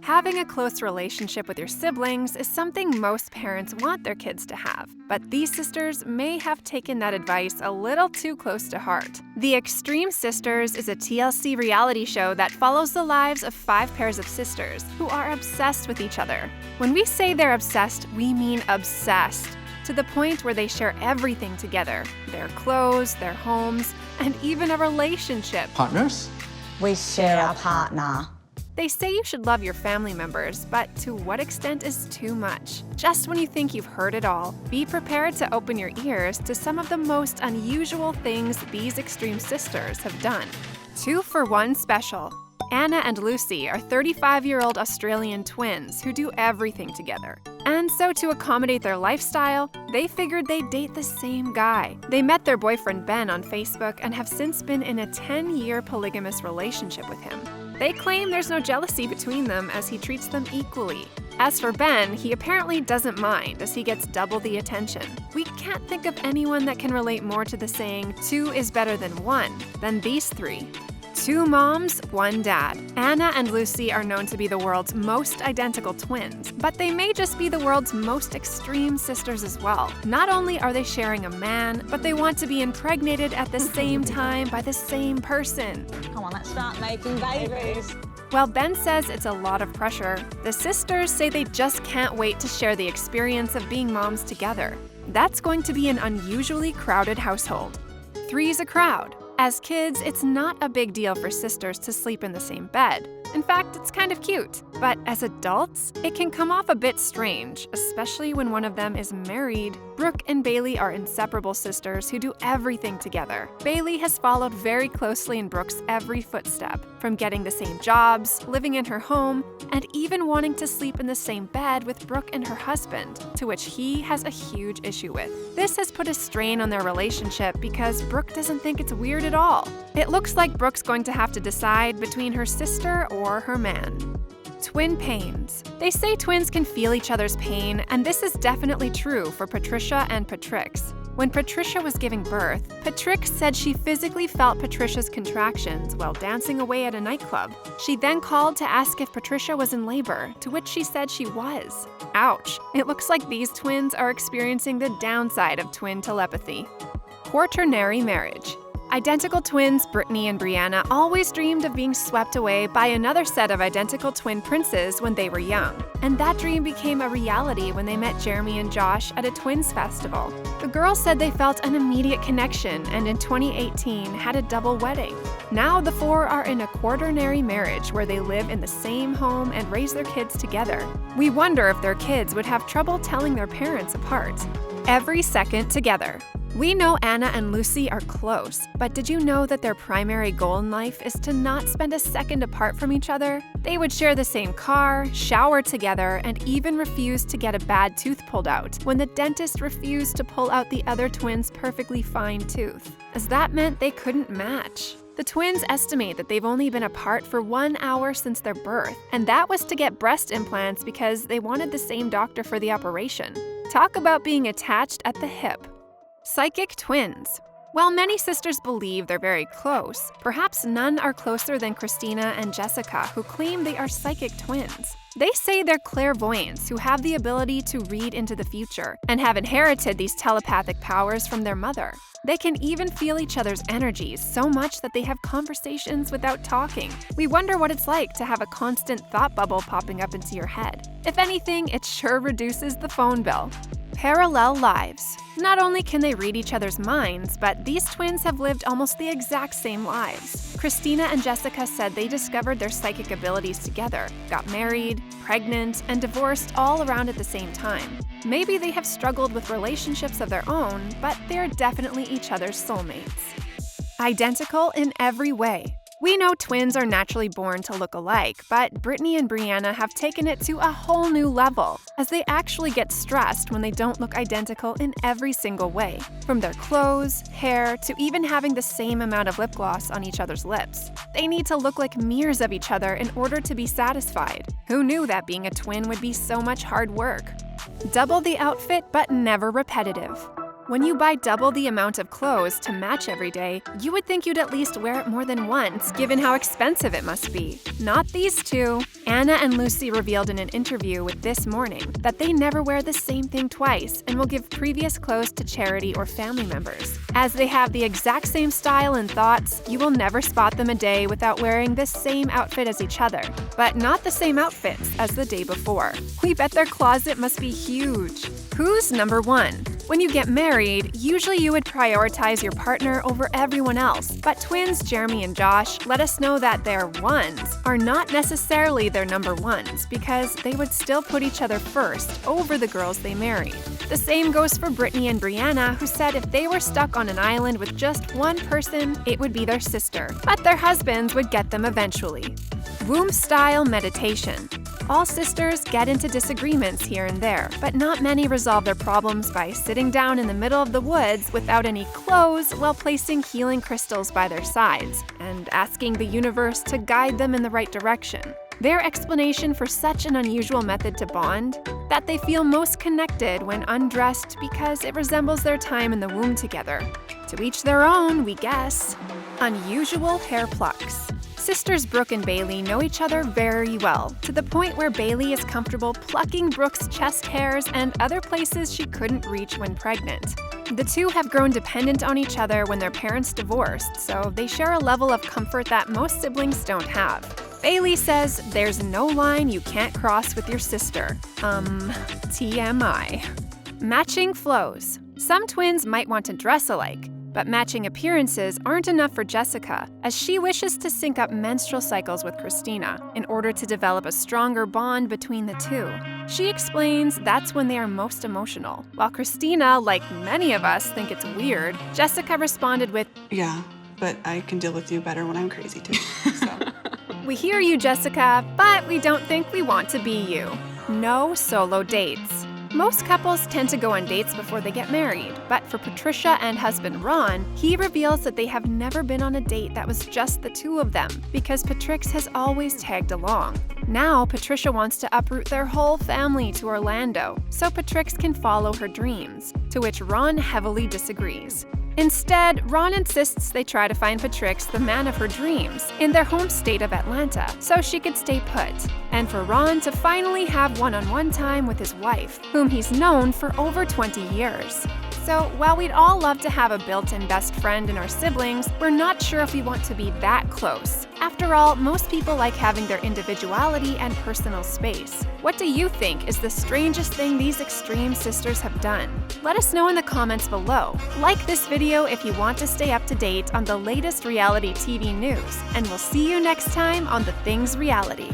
Having a close relationship with your siblings is something most parents want their kids to have, but these sisters may have taken that advice a little too close to heart. The Extreme Sisters is a TLC reality show that follows the lives of 5 pairs of sisters who are obsessed with each other. When we say they're obsessed, we mean obsessed, to the point where they share everything together: their clothes, their homes, and even a relationship. Partners? We share our partner. They say you should love your family members, but to what extent is too much? Just when you think you've heard it all, be prepared to open your ears to some of the most unusual things these Extreme Sisters have done. 2-for-1 special. Anna and Lucy are 35-year-old Australian twins who do everything together. And so to accommodate their lifestyle, they figured they'd date the same guy. They met their boyfriend Ben on Facebook and have since been in a 10-year polygamous relationship with him. They claim there's no jealousy between them as he treats them equally. As for Ben, he apparently doesn't mind as he gets double the attention. We can't think of anyone that can relate more to the saying, 2 is better than 1, than these 3. 2 moms, 1 dad. Anna and Lucy are known to be the world's most identical twins, but they may just be the world's most extreme sisters as well. Not only are they sharing a man, but they want to be impregnated at the same time by the same person. Come on, let's start making babies. While Ben says it's a lot of pressure, the sisters say they just can't wait to share the experience of being moms together. That's going to be an unusually crowded household. 3's a crowd. As kids, it's not a big deal for sisters to sleep in the same bed. In fact, it's kind of cute. But as adults, it can come off a bit strange, especially when one of them is married. Brooke and Baylee are inseparable sisters who do everything together. Baylee has followed very closely in Brooke's every footstep, from getting the same jobs, living in her home, and even wanting to sleep in the same bed with Brooke and her husband, to which he has a huge issue with. This has put a strain on their relationship because Brooke doesn't think it's weird at all. It looks like Brooke's going to have to decide between her sister or her man. Twin pains. They say twins can feel each other's pain, and this is definitely true for Patricia and Patrix. When Patricia was giving birth, Patrix said she physically felt Patricia's contractions while dancing away at a nightclub. She then called to ask if Patricia was in labor, to which she said she was. Ouch. It looks like these twins are experiencing the downside of twin telepathy. Quaternary marriage. Identical twins Brittany and Brianna always dreamed of being swept away by another set of identical twin princes when they were young. And that dream became a reality when they met Jeremy and Josh at a twins festival. The girls said they felt an immediate connection and in 2018 had a double wedding. Now the 4 are in a quaternary marriage where they live in the same home and raise their kids together. We wonder if their kids would have trouble telling their parents apart. Every second together. We know Anna and Lucy are close, but did you know that their primary goal in life is to not spend a second apart from each other? They would share the same car, shower together, and even refuse to get a bad tooth pulled out when the dentist refused to pull out the other twins' perfectly fine tooth, as that meant they couldn't match. The twins estimate that they've only been apart for 1 hour since their birth, and that was to get breast implants because they wanted the same doctor for the operation. Talk about being attached at the hip. Psychic twins. While many sisters believe they're very close, perhaps none are closer than Christina and Jessica, who claim they are psychic twins. They say they're clairvoyants who have the ability to read into the future and have inherited these telepathic powers from their mother. They can even feel each other's energies so much that they have conversations without talking. We wonder what it's like to have a constant thought bubble popping up into your head. If anything, it sure reduces the phone bill. Parallel lives. Not only can they read each other's minds, but these twins have lived almost the exact same lives. Christina and Jessica said they discovered their psychic abilities together, got married, pregnant, and divorced all around at the same time. Maybe they have struggled with relationships of their own, but they're definitely each other's soulmates. Identical in every way. We know twins are naturally born to look alike, but Brittany and Brianna have taken it to a whole new level, as they actually get stressed when they don't look identical in every single way, from their clothes, hair, to even having the same amount of lip gloss on each other's lips. They need to look like mirrors of each other in order to be satisfied. Who knew that being a twin would be so much hard work? Double the outfit, but never repetitive. When you buy double the amount of clothes to match every day, you would think you'd at least wear it more than once, given how expensive it must be. Not these two. Anna and Lucy revealed in an interview with This Morning that they never wear the same thing twice and will give previous clothes to charity or family members. As they have the exact same style and thoughts, you will never spot them a day without wearing the same outfit as each other, but not the same outfits as the day before. We bet their closet must be huge. Who's number one? When you get married, usually you would prioritize your partner over everyone else, but twins Jeremy and Josh let us know that their ones are not necessarily their number ones because they would still put each other first over the girls they married. The same goes for Brittany and Brianna, who said if they were stuck on an island with just one person, it would be their sister, but their husbands would get them eventually. Womb-style meditation. All sisters get into disagreements here and there, but not many resolve their problems by sitting down in the middle of the woods without any clothes while placing healing crystals by their sides and asking the universe to guide them in the right direction. Their explanation for such an unusual method to bond? That they feel most connected when undressed because it resembles their time in the womb together. To each their own, we guess. Unusual hair plucks. Sisters Brooke and Baylee know each other very well, to the point where Baylee is comfortable plucking Brooke's chest hairs and other places she couldn't reach when pregnant. The two have grown dependent on each other when their parents divorced, so they share a level of comfort that most siblings don't have. Baylee says there's no line you can't cross with your sister. TMI. Matching flows. Some twins might want to dress alike, but matching appearances aren't enough for Jessica, as she wishes to sync up menstrual cycles with Christina in order to develop a stronger bond between the two. She explains that's when they are most emotional. While Christina, like many of us, think it's weird, Jessica responded with, "Yeah, but I can deal with you better when I'm crazy too." So. "We hear you, Jessica, but we don't think we want to be you." No solo dates. Most couples tend to go on dates before they get married, but for Patricia and husband Ron, he reveals that they have never been on a date that was just the two of them because Patrix has always tagged along. Now, Patricia wants to uproot their whole family to Orlando so Patrix can follow her dreams, to which Ron heavily disagrees. Instead, Ron insists they try to find Patrix, the man of her dreams, in their home state of Atlanta, so she could stay put, and for Ron to finally have one-on-one time with his wife, whom he's known for over 20 years. So, while we'd all love to have a built-in best friend in our siblings, we're not sure if we want to be that close. After all, most people like having their individuality and personal space. What do you think is the strangest thing these extreme sisters have done? Let us know in the comments below. Like this video if you want to stay up to date on the latest reality TV news, and we'll see you next time on The Things Reality.